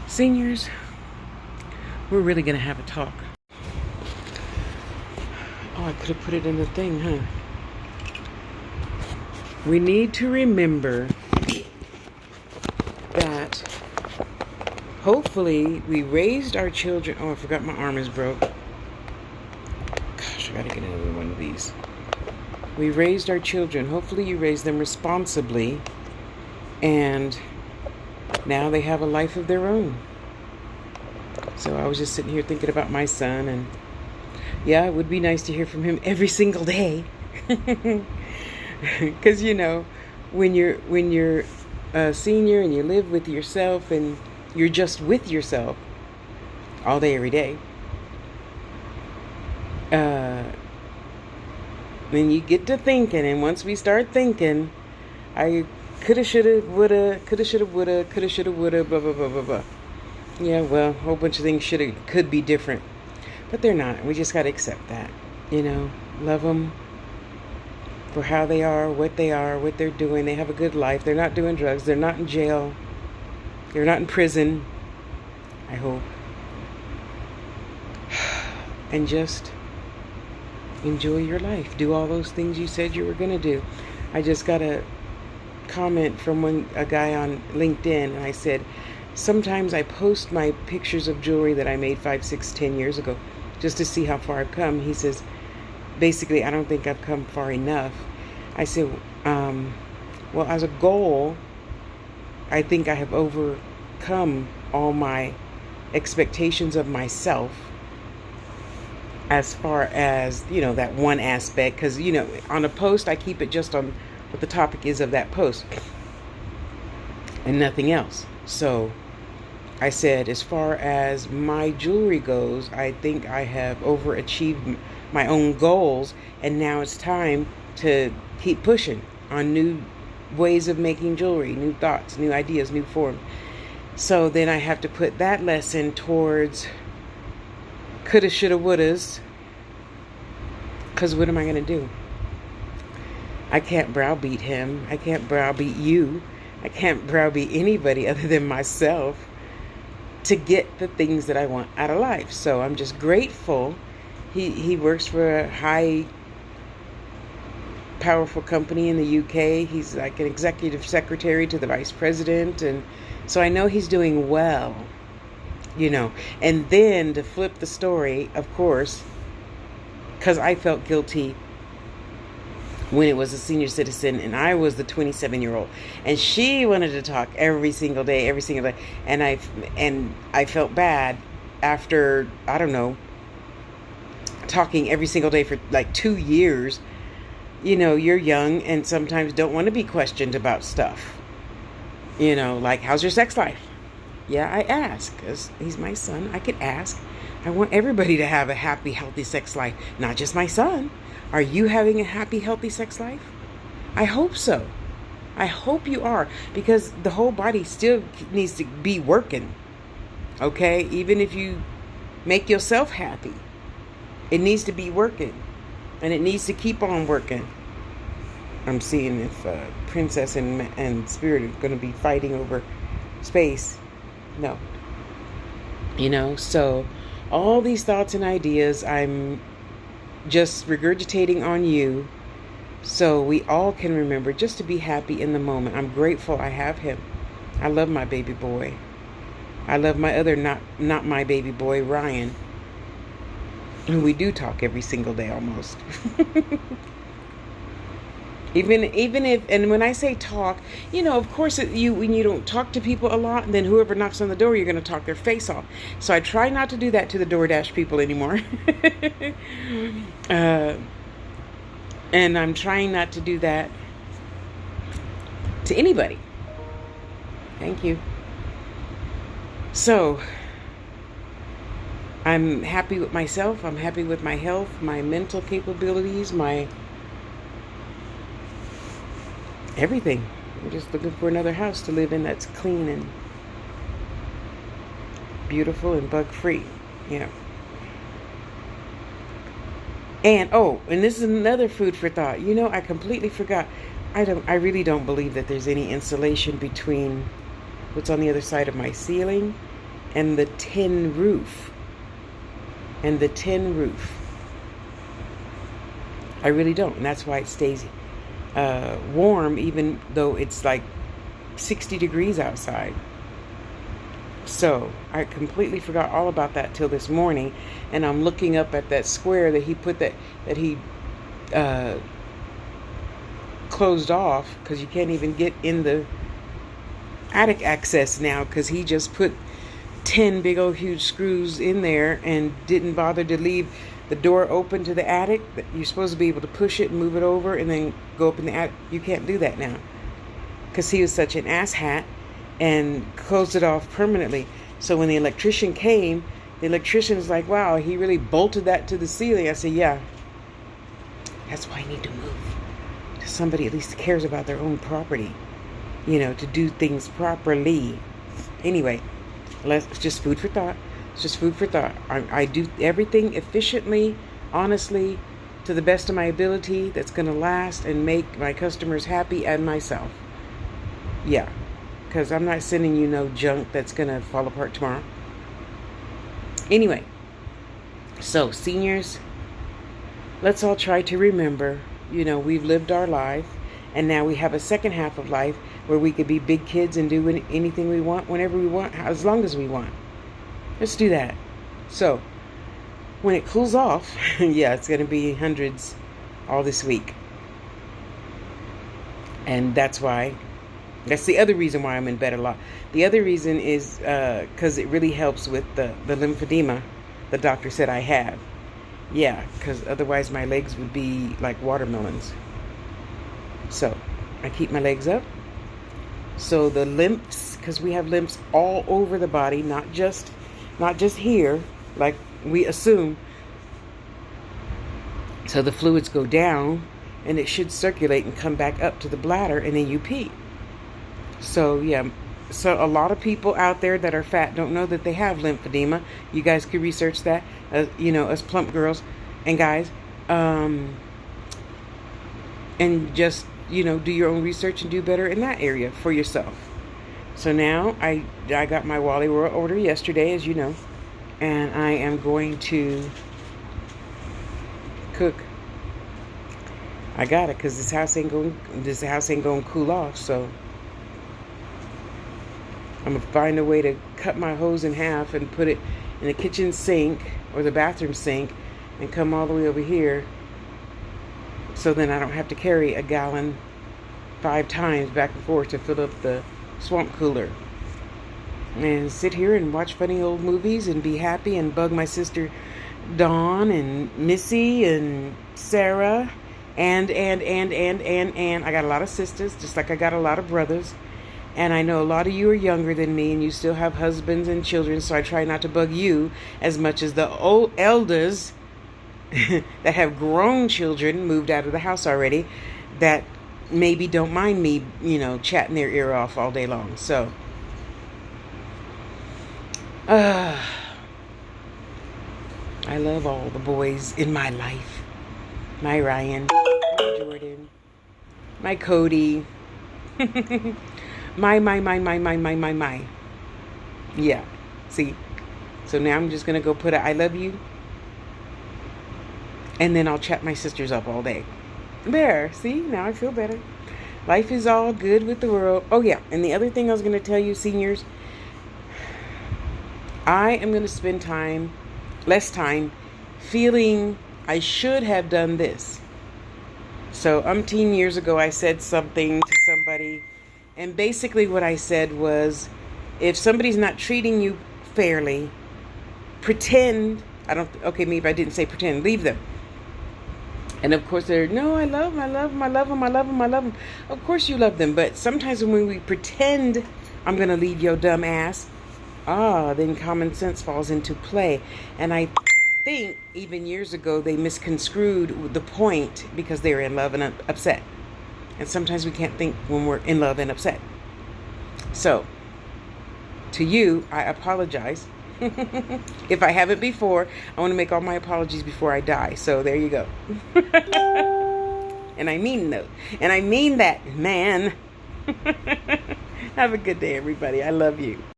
Seniors, we're really going to have a talk. Oh, I could have put it in the thing, huh? We need to remember that hopefully we raised our children. Oh, I forgot my arm is broke. Gosh, I gotta get another one of these. We raised our children. Hopefully you raised them responsibly, and now they have a life of their own. So I was just sitting here thinking about my son, and yeah, it would be nice to hear from him every single day. Because when you're a senior and you live with yourself and you're just with yourself all day every day, then you get to thinking, and once we start thinking, I coulda, shoulda, woulda, blah blah blah blah blah. Yeah, well, a whole bunch of things could be different, but they're not. We just gotta accept that. Love them for how they are, what they're doing. They have a good life. They're not doing drugs. They're not in jail. They're not in prison, I hope. And just enjoy your life. Do all those things you said you were going to do. I just got a comment from a guy on LinkedIn, and I said, sometimes I post my pictures of jewelry that I made 5, 6, 10 years ago just to see how far I've come. He says, basically, I don't think I've come far enough. I said, well, as a goal, I think I have overcome all my expectations of myself as far as, that one aspect. Because, on a post, I keep it just on what the topic is of that post and nothing else. So I said, as far as my jewelry goes, I think I have overachieved my own goals, and now it's time to keep pushing on new ways of making jewelry, new thoughts, new ideas, new form. So then I have to put that lesson towards coulda, shoulda, wouldas, because what am I going to do? I can't browbeat him. I can't browbeat you. I can't browbeat anybody other than myself to get the things that I want out of life. So I'm just grateful. He works for a high, powerful company in the UK. He's like an executive secretary to the vice president. And so I know he's doing well, And then to flip the story, of course, because I felt guilty when it was a senior citizen and I was the 27-year-old, and she wanted to talk every single day, and I felt bad after, I don't know, talking every single day for like 2 years. You're young and sometimes don't want to be questioned about stuff. Like, how's your sex life? Yeah, I ask, because he's my son. I could ask. I want everybody to have a happy, healthy sex life, not just my son. Are you having a happy, healthy sex life? I hope so. I hope you are, because the whole body still needs to be working. Okay? Even if you make yourself happy, it needs to be working. And it needs to keep on working. I'm seeing if Princess and Spirit are going to be fighting over space. No. So all these thoughts and ideas, I'm just regurgitating on you so we all can remember just to be happy in the moment. I'm grateful I have him. I love my baby boy. I love my other not my baby boy, Ryan. And we do talk every single day almost. Even if, and when I say talk, of course, when you don't talk to people a lot, then whoever knocks on the door, you're going to talk their face off. So I try not to do that to the DoorDash people anymore. And I'm trying not to do that to anybody. Thank you. So I'm happy with myself. I'm happy with my health, my mental capabilities, my everything. I'm just looking for another house to live in that's clean and beautiful and bug-free. And this is another food for thought. I completely forgot. I really don't believe that there's any insulation between what's on the other side of my ceiling and the tin roof. I really don't. And that's why it stays warm even though it's like 60 degrees outside. So I completely forgot all about that till this morning, and I'm looking up at that square that he put that he closed off, because you can't even get in the attic access now, because he just put 10 big old huge screws in there and didn't bother to leave the door open to the attic. You're supposed to be able to push it and move it over and then go up in the attic. You can't do that now, because he was such an asshat and closed it off permanently. So when the electrician came, the electrician's like, wow, he really bolted that to the ceiling. I said, yeah, that's why I need to move to somebody at least cares about their own property, to do things properly. Anyway, it's just food for thought. It's just food for thought. I do everything efficiently, honestly, to the best of my ability, that's going to last and make my customers happy and myself. Yeah. Because I'm not sending you no junk that's going to fall apart tomorrow. Anyway, so seniors, let's all try to remember, we've lived our life, and now we have a second half of life where we could be big kids and do anything we want, whenever we want, as long as we want. Let's do that. So, when it cools off, yeah, it's going to be hundreds all this week. And that's the other reason why I'm in bed a lot. The other reason is because it really helps with the lymphedema the doctor said I have. Yeah, because otherwise my legs would be like watermelons. So I keep my legs up. So the lymphs, because we have lymphs all over the body, not just here, like we assume. So the fluids go down, and it should circulate and come back up to the bladder, and then you pee. So yeah, so a lot of people out there that are fat don't know that they have lymphedema. You guys could research that, us plump girls and guys, and just do your own research and do better in that area for yourself. So now I got my Wally World order yesterday, as you know, and I am going to cook. I got it, because this house ain't going to cool off, so I'm going to find a way to cut my hose in half and put it in the kitchen sink or the bathroom sink and come all the way over here, so then I don't have to carry a gallon 5 times back and forth to fill up the swamp cooler. And sit here and watch funny old movies and be happy and bug my sister Dawn and Missy and Sarah and I got a lot of sisters, just like I got a lot of brothers. And I know a lot of you are younger than me, and you still have husbands and children, so I try not to bug you as much as the old elders that have grown children, moved out of the house already, that maybe don't mind me, chatting their ear off all day long. So, I love all the boys in my life. My Ryan, my Jordan, my Cody. My. Yeah. See? So now I'm just going to go put I love you. And then I'll chat my sisters up all day. There. See? Now I feel better. Life is all good with the world. Oh, yeah. And the other thing I was going to tell you, seniors, I am going to spend less time, feeling I should have done this. So umpteen years ago, I said something to somebody. And basically what I said was, if somebody's not treating you fairly, pretend, maybe I didn't say pretend, leave them. And of course they're, no, I love them. Of course you love them. But sometimes when we pretend I'm going to leave your dumb ass, then common sense falls into play. And I think even years ago they misconstrued the point because they were in love and upset. And sometimes we can't think when we're in love and upset. So, to you, I apologize. If I haven't before, I want to make all my apologies before I die. So, there you go. And I mean that, man. Have a good day, everybody. I love you.